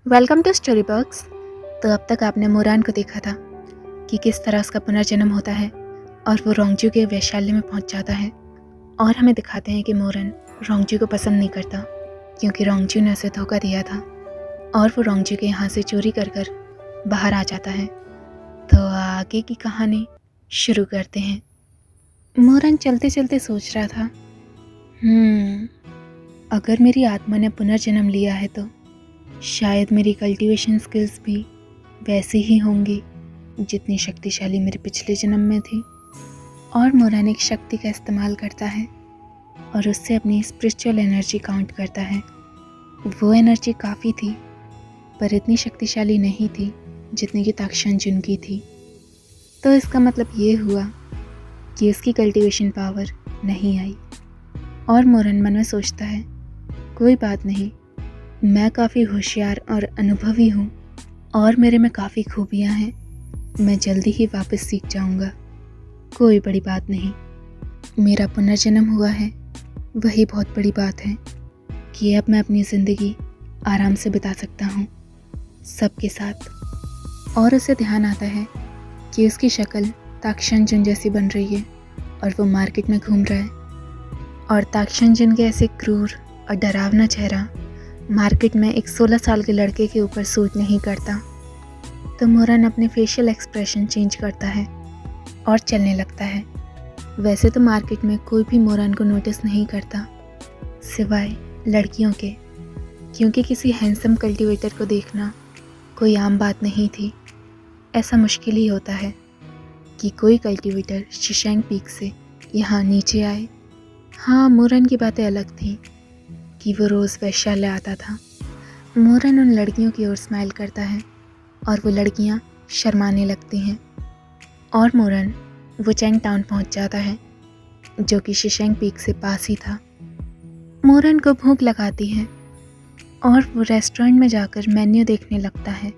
Welcome to story box. तो अब तक आपने मोरान को देखा था कि किस तरह उसका पुनर्जन्म होता है और वो रोंगजू के वैशाल्य में पहुंच जाता है। और हमें दिखाते हैं कि मोरन रोंगजू को पसंद नहीं करता क्योंकि रोंगजू ने उसे धोखा दिया था और वो रोंगजू के यहाँ से चोरी कर कर बाहर आ जाता है। तो आगे की कहानी शुरू करते हैं। मोरन चलते चलते सोच रहा था, अगर मेरी आत्मा ने पुनर्जन्म लिया है तो शायद मेरी कल्टीवेशन स्किल्स भी वैसी ही होंगी जितनी शक्तिशाली मेरे पिछले जन्म में थी। और मोरन एक शक्ति का इस्तेमाल करता है और उससे अपनी स्पिरिचुअल एनर्जी काउंट करता है। वो एनर्जी काफ़ी थी पर इतनी शक्तिशाली नहीं थी जितनी कि ताक्षांजुन की थी। तो इसका मतलब ये हुआ कि उसकी कल्टीवेशन पावर नहीं आई। और मोरन मन में सोचता है, कोई बात नहीं, मैं काफ़ी होशियार और अनुभवी हूँ और मेरे में काफ़ी खूबियाँ हैं। मैं जल्दी ही वापस सीख जाऊँगा, कोई बड़ी बात नहीं। मेरा पुनर्जन्म हुआ है, वही बहुत बड़ी बात है कि अब मैं अपनी ज़िंदगी आराम से बिता सकता हूँ सबके साथ। और उसे ध्यान आता है कि उसकी शक्ल ताक्षांजुन जैसी बन रही है और वो मार्केट में घूम रहा है। और ताक्षांजुन के ऐसे क्रूर और डरावना चेहरा मार्केट में एक 16 साल के लड़के के ऊपर सूट नहीं करता। तो मोरन अपने फेशियल एक्सप्रेशन चेंज करता है और चलने लगता है। वैसे तो मार्केट में कोई भी मोरन को नोटिस नहीं करता सिवाय लड़कियों के, क्योंकि किसी हैंडसम कल्टीवेटर को देखना कोई आम बात नहीं थी। ऐसा मुश्किल ही होता है कि कोई कल्टीवेटर शिशैंग पीक से यहाँ नीचे आए। हाँ, मोरन की बातें अलग थी कि वो रोज़ वैशाल्य आता था। मोरन उन लड़कियों की ओर स्माइल करता है और वो लड़कियाँ शर्माने लगती हैं। और मोरन वुचैंग टाउन पहुँच जाता है जो कि शिशैंग पीक से पास ही था। मोरन को भूख लगाती है और वो रेस्टोरेंट में जाकर मेन्यू देखने लगता है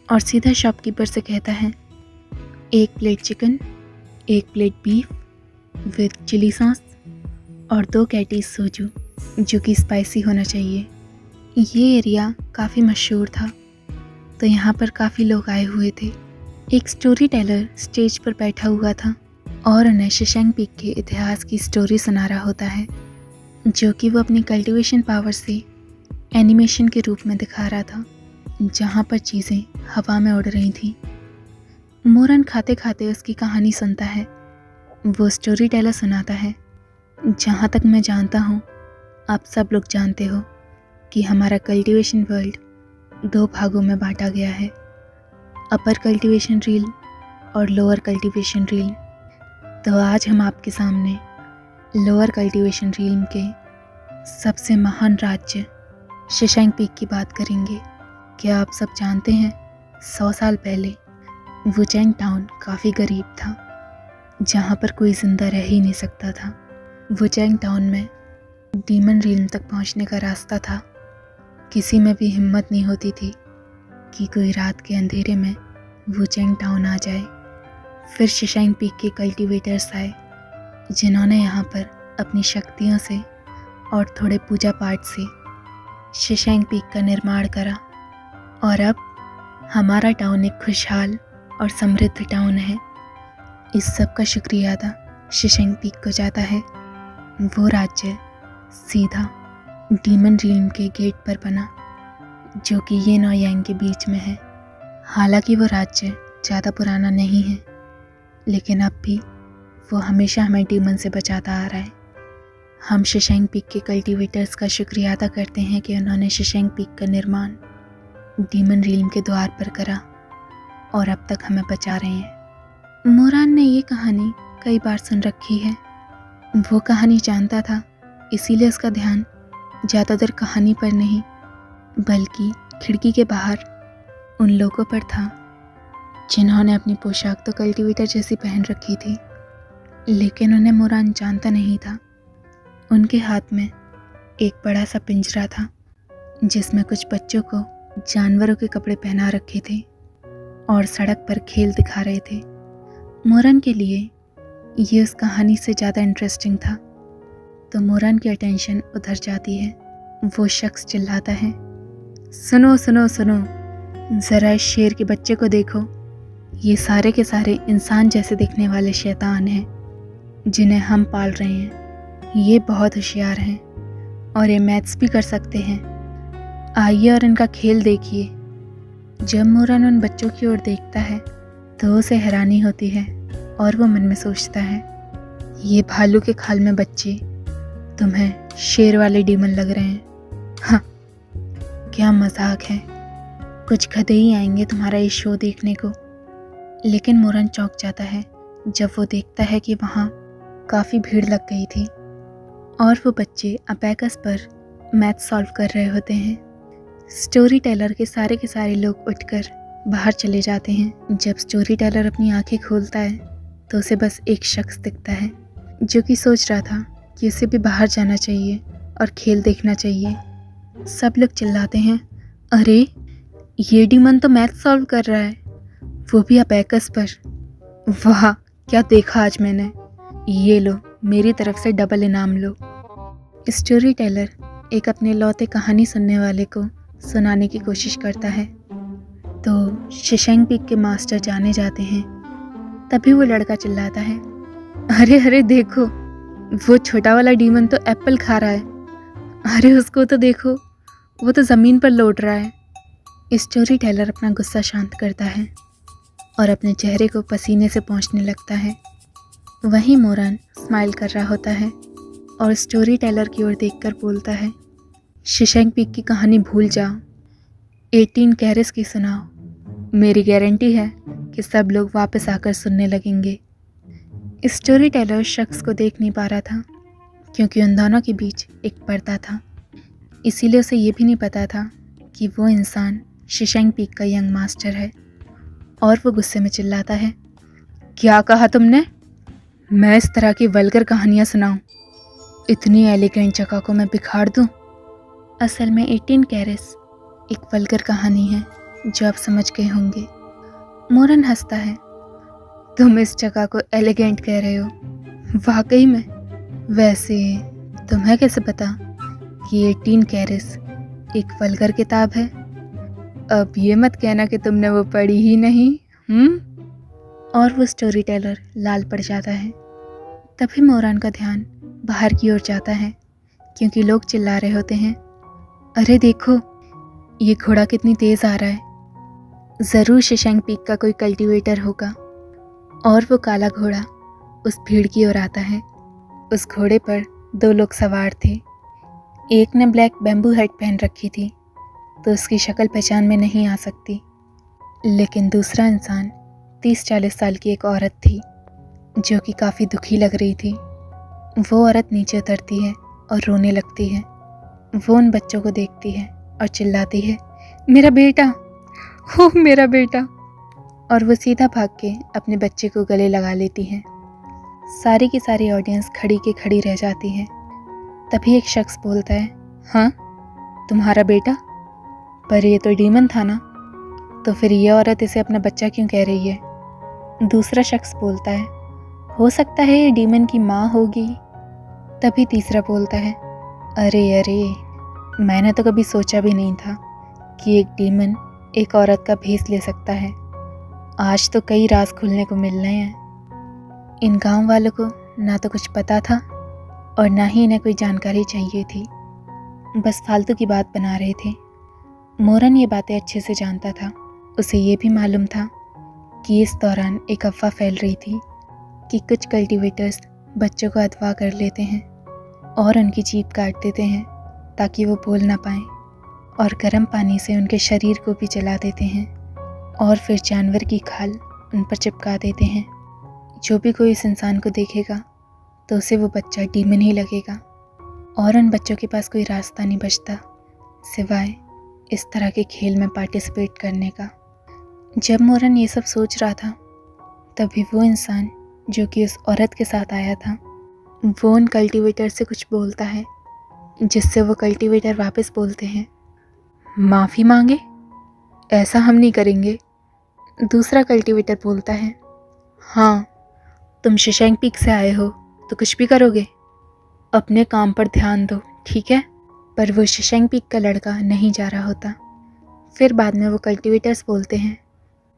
और सीधा शॉपकीपर से कहता है, 1 plate chicken, 1 plate beef with chilli sauce और 2 कैटीज सोजू जो कि स्पाइसी होना चाहिए। ये एरिया काफ़ी मशहूर था तो यहाँ पर काफ़ी लोग आए हुए थे। एक स्टोरी टेलर स्टेज पर बैठा हुआ था और उन्हें शिशैंग पीक के इतिहास की स्टोरी सुना रहा होता है जो कि वो अपनी कल्टीवेशन पावर से एनिमेशन के रूप में दिखा रहा था, जहाँ पर चीज़ें हवा में उड़ रही थी। मोरन खाते खाते उसकी कहानी सुनता है। वो स्टोरी टेलर सुनाता है, जहाँ तक मैं जानता हूँ आप सब लोग जानते हो कि हमारा कल्टीवेशन वर्ल्ड 2 भागों में बांटा गया है, अपर कल्टीवेशन रील और लोअर कल्टीवेशन रील। तो आज हम आपके सामने लोअर कल्टीवेशन रील के सबसे महान राज्य शिशैंग पीक की बात करेंगे। क्या आप सब जानते हैं 100 साल पहले वुचैंग टाउन काफ़ी गरीब था, जहाँ पर कोई ज़िंदा रह ही नहीं सकता था। वुचैंग टाउन में डीमन रील्म तक पहुंचने का रास्ता था। किसी में भी हिम्मत नहीं होती थी कि कोई रात के अंधेरे में वुचैंग टाउन आ जाए। फिर शिशैंग पीक के कल्टीवेटर्स आए जिन्होंने यहाँ पर अपनी शक्तियों से और थोड़े पूजा पाठ से शिशैंग पीक का निर्माण करा और अब हमारा टाउन एक खुशहाल और समृद्ध टाउन है। इस सब का शुक्रिया अदा शिशैंग पीक को जाता है। वो राज्य सीधा डीमन रील्म के गेट पर बना जो कि येन और यांग के बीच में है। हालांकि वो राज्य ज़्यादा पुराना नहीं है, लेकिन अब भी वो हमेशा हमें डीमन से बचाता आ रहा है। हम शिशैंग पीक के कल्टीवेटर्स का शुक्रिया अदा करते हैं कि उन्होंने शिशैंग पीक का निर्माण डीमन रील्म के द्वार पर करा और अब तक हमें बचा रहे हैं। मोरन ने ये कहानी कई बार सुन रखी है। वो कहानी जानता था, इसीलिए उसका ध्यान ज़्यादातर कहानी पर नहीं बल्कि खिड़की के बाहर उन लोगों पर था जिन्होंने अपनी पोशाक तो कल्टीवेटर जैसी पहन रखी थी, लेकिन उन्हें मोरन जानता नहीं था। उनके हाथ में एक बड़ा सा पिंजरा था जिसमें कुछ बच्चों को जानवरों के कपड़े पहना रखे थे और सड़क पर खेल दिखा रहे थे। मोरन के लिए ये उस कहानी से ज़्यादा इंटरेस्टिंग था, तो मोरन की अटेंशन उधर जाती है। वो शख्स चिल्लाता है, सुनो सुनो सुनो, ज़रा इस शेर के बच्चे को देखो। ये सारे के सारे इंसान जैसे दिखने वाले शैतान हैं जिन्हें हम पाल रहे हैं। ये बहुत होशियार हैं और ये मैथ्स भी कर सकते हैं। आइए और इनका खेल देखिए। जब मोरन उन बच्चों की ओर देखता है तो उसे हैरानी होती है और वो मन में सोचता है, ये भालू के खाल में बच्चे तुम्हें शेर वाले डीमन लग रहे हैं। हाँ, क्या मजाक है। कुछ गधे ही आएंगे तुम्हारा ये शो देखने को। लेकिन मोरन चौंक जाता है जब वो देखता है कि वहाँ काफ़ी भीड़ लग गई थी और वो बच्चे अबैकस पर मैथ सॉल्व कर रहे होते हैं। स्टोरी टेलर के सारे लोग उठकर बाहर चले जाते हैं। जब स्टोरी टेलर अपनी आंखें खोलता है तो उसे बस एक शख्स दिखता है जो कि सोच रहा था कि उसे भी बाहर जाना चाहिए और खेल देखना चाहिए। सब लोग चिल्लाते हैं, अरे ये डीमन तो मैथ सॉल्व कर रहा है, वो भी अबैकस पर। वाह, क्या देखा आज मैंने। ये लो, मेरी तरफ से डबल इनाम लो। स्टोरी टेलर एक अपने लौते कहानी सुनने वाले को सुनाने की कोशिश करता है तो शिशेंग पीक के मास्टर जाने जाते हैं। तभी वो लड़का चिल्लाता है, अरे अरे देखो, वो छोटा वाला डीमन तो एप्पल खा रहा है। अरे उसको तो देखो, वो तो ज़मीन पर लौट रहा है। स्टोरी टेलर अपना गुस्सा शांत करता है और अपने चेहरे को पसीने से पोंछने लगता है। वहीं मोरन स्माइल कर रहा होता है और स्टोरी टेलर की ओर देखकर बोलता है, शिशेंग पीक की कहानी भूल जाओ, 18 कैरेस की सुनाओ। मेरी गारंटी है कि सब लोग वापस आकर सुनने लगेंगे। स्टोरी टेलर शख्स को देख नहीं पा रहा था क्योंकि उन दोनों के बीच एक पर्दा था। इसीलिए उसे ये भी नहीं पता था कि वो इंसान शिशेंग पीक का यंग मास्टर है। और वो गुस्से में चिल्लाता है, क्या कहा तुमने? मैं इस तरह की वल्गर कहानियाँ सुनाऊं? इतनी एलिगेंट जगह को मैं बिखार दूं? असल में 18 कैरेस एक वल्गर कहानी है जो आप समझ गए होंगे। मोरन हंसता है, तुम इस जगह को एलिगेंट कह रहे हो? वाकई में? वैसे तुम्हें कैसे पता कि 18 कैरेस एक वल्गर किताब है? अब ये मत कहना कि तुमने वो पढ़ी ही नहीं। और वो स्टोरी टेलर लाल पड़ जाता है। तभी मोरन का ध्यान बाहर की ओर जाता है क्योंकि लोग चिल्ला रहे होते हैं, अरे देखो, ये घोड़ा कितनी तेज आ रहा है। ज़रूर शिशेंग पीक का कोई कल्टीवेटर होगा। और वो काला घोड़ा उस भीड़ की ओर आता है। उस घोड़े पर 2 लोग सवार थे। एक ने ब्लैक बैम्बू हैट पहन रखी थी तो उसकी शक्ल पहचान में नहीं आ सकती, लेकिन दूसरा इंसान 30-40 साल की एक औरत थी जो कि काफ़ी दुखी लग रही थी। वो औरत नीचे उतरती है और रोने लगती है। वो उन बच्चों को देखती है और चिल्लाती है, मेरा बेटा, हो मेरा बेटा। और वो सीधा भाग के अपने बच्चे को गले लगा लेती है। सारी की सारी ऑडियंस खड़ी के खड़ी रह जाती है। तभी एक शख्स बोलता है, हाँ तुम्हारा बेटा? पर ये तो डीमन था ना, तो फिर ये औरत इसे अपना बच्चा क्यों कह रही है? दूसरा शख्स बोलता है, हो सकता है ये डीमन की माँ होगी। तभी तीसरा बोलता है, अरे अरे, मैंने तो कभी सोचा भी नहीं था कि एक डीमन एक औरत का भेस ले सकता है। आज तो कई राज खुलने को मिल रहे हैं। इन गांव वालों को ना तो कुछ पता था और ना ही इन्हें कोई जानकारी चाहिए थी, बस फालतू की बात बना रहे थे। मोरन ये बातें अच्छे से जानता था। उसे ये भी मालूम था कि इस दौरान एक अफवाह फैल रही थी कि कुछ कल्टीवेटर्स बच्चों को अगवा कर लेते हैं और उनकी जीभ काट देते हैं ताकि वो बोल ना पाएं, और गर्म पानी से उनके शरीर को भी जला देते हैं और फिर जानवर की खाल उन पर चिपका देते हैं। जो भी कोई इस इंसान को देखेगा तो उसे वो बच्चा डीमन ही लगेगा और उन बच्चों के पास कोई रास्ता नहीं बचता सिवाय इस तरह के खेल में पार्टिसिपेट करने का। जब मोरन ये सब सोच रहा था तभी वो इंसान जो कि उस औरत के साथ आया था वो उन कल्टीवेटर से कुछ बोलता है, जिससे वो कल्टीवेटर वापस बोलते हैं, माफ़ी मांगे? ऐसा हम नहीं करेंगे। दूसरा कल्टीवेटर बोलता है, हाँ तुम शिशेंग पीक से आए हो तो कुछ भी करोगे, अपने काम पर ध्यान दो, ठीक है? पर वो शिशेंग पीक का लड़का नहीं जा रहा होता फिर बाद में वो कल्टीवेटर्स बोलते हैं,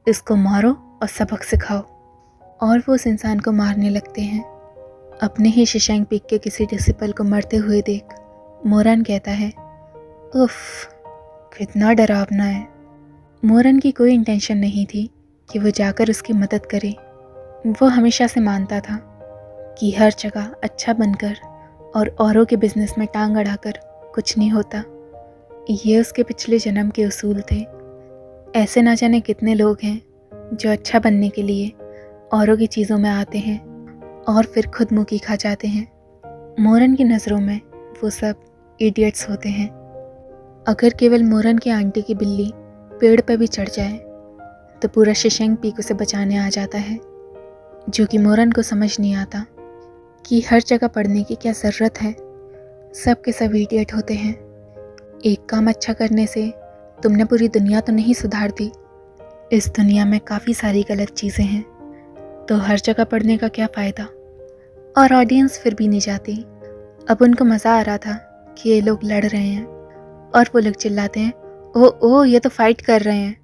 इसको मारो और सबक सिखाओ, और वो उस इंसान को मारने लगते हैं। अपने ही शशांक पीक के किसी डिसिपल को मरते हुए देख मोरन कहता है, उफ, कितना डरावना है। मोरन की कोई इंटेंशन नहीं थी कि वो जाकर उसकी मदद करे। वो हमेशा से मानता था कि हर जगह अच्छा बनकर और औरों के बिजनेस में टांग अड़ाकर कुछ नहीं होता। ये उसके पिछले जन्म के उसूल थे। ऐसे ना जाने कितने लोग हैं जो अच्छा बनने के लिए औरों की चीज़ों में आते हैं और फिर खुद मुँह खा जाते हैं। मोरन की नज़रों में वो सब इडियट्स होते हैं। अगर केवल मोरन की आंटी की बिल्ली पेड़ पर भी चढ़ जाए तो पूरा शशांक पीक उसे बचाने आ जाता है, जो कि मोरन को समझ नहीं आता कि हर जगह पढ़ने की क्या ज़रूरत है। सब के सब इडियट होते हैं। एक काम अच्छा करने से तुमने पूरी दुनिया तो नहीं सुधार दी। इस दुनिया में काफ़ी सारी गलत चीज़ें हैं, तो हर जगह पढ़ने का क्या फ़ायदा। और ऑडियंस फिर भी नहीं जाती। अब उनको मज़ा आ रहा था कि ये लोग लड़ रहे हैं और वो लोग चिल्लाते हैं, ओ ये तो फाइट कर रहे हैं,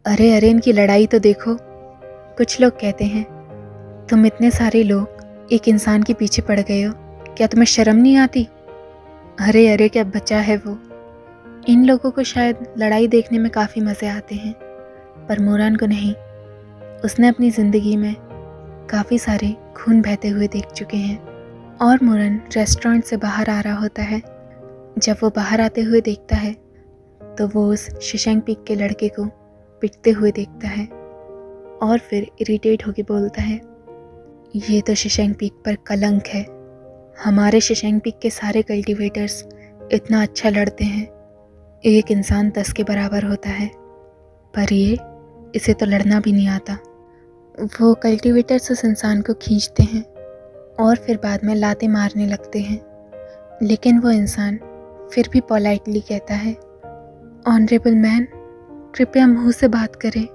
अरे अरे इनकी लड़ाई तो देखो। कुछ लोग कहते हैं, तुम इतने सारे लोग एक इंसान के पीछे पड़ गए हो, क्या तुम्हें शर्म नहीं आती। अरे अरे क्या बचा है वो। इन लोगों को शायद लड़ाई देखने में काफ़ी मज़े आते हैं, पर मोरन को नहीं। उसने अपनी ज़िंदगी में काफ़ी सारे खून बहते हुए देख चुके हैं। और मोरन रेस्टोरेंट से बाहर आ रहा होता है। जब वो बाहर आते हुए देखता है तो वो उस शशांक पीक के लड़के को पिटते हुए देखता है और फिर इरिटेट होकर बोलता है, ये तो शशांक पीक पर कलंक है। हमारे शशांक पीक के सारे कल्टीवेटर्स इतना अच्छा लड़ते हैं, एक इंसान 10 के बराबर होता है, पर इसे तो लड़ना भी नहीं आता। वो कल्टीवेटर्स उस इंसान को खींचते हैं और फिर बाद में लाते मारने लगते हैं, लेकिन वो इंसान फिर भी पोलाइटली कहता है, ऑनरेबल मैन, कृपया मुंह से बात करें,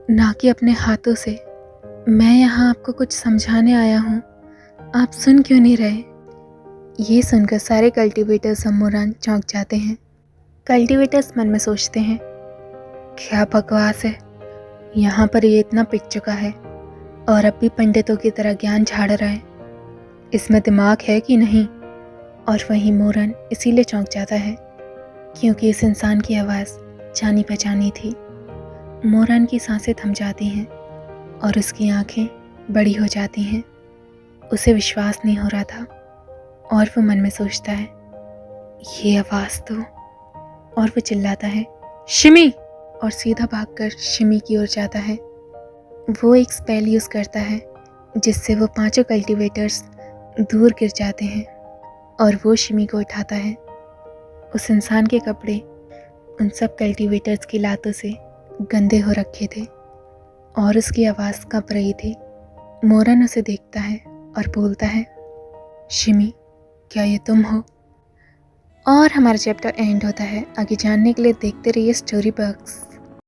ना कि अपने हाथों से। मैं यहाँ आपको कुछ समझाने आया हूँ, आप सुन क्यों नहीं रहे। ये सुनकर सारे कल्टीवेटर्स और मोरन चौंक जाते हैं। कल्टीवेटर्स मन में सोचते हैं, क्या बकवास है, यहाँ पर ये इतना पिट चुका है और अब भी पंडितों की तरह ज्ञान झाड़ रहा है, इसमें दिमाग है कि नहीं। और वहीं मोरन इसीलिए चौंक जाता है क्योंकि इस इंसान की आवाज़ जानी पहचानी थी। मोरन की सांसें थम जाती हैं और उसकी आंखें बड़ी हो जाती हैं। उसे विश्वास नहीं हो रहा था और वो मन में सोचता है, ये आवाज़ तो। और वो चिल्लाता है, शिमी, और सीधा भागकर शिमी की ओर जाता है। वो एक स्पेल यूज़ करता है जिससे वो 5 कल्टीवेटर्स दूर गिर जाते हैं और वो शिमी को उठाता है। उस इंसान के कपड़े उन सब कल्टीवेटर्स की लातों से गंदे हो रखे थे और उसकी आवाज़ काँप रही थी। मोरन उसे देखता है और बोलता है, शिमी, क्या ये तुम हो। और हमारा चैप्टर एंड होता है। आगे जानने के लिए देखते रहिए स्टोरी बॉक्स।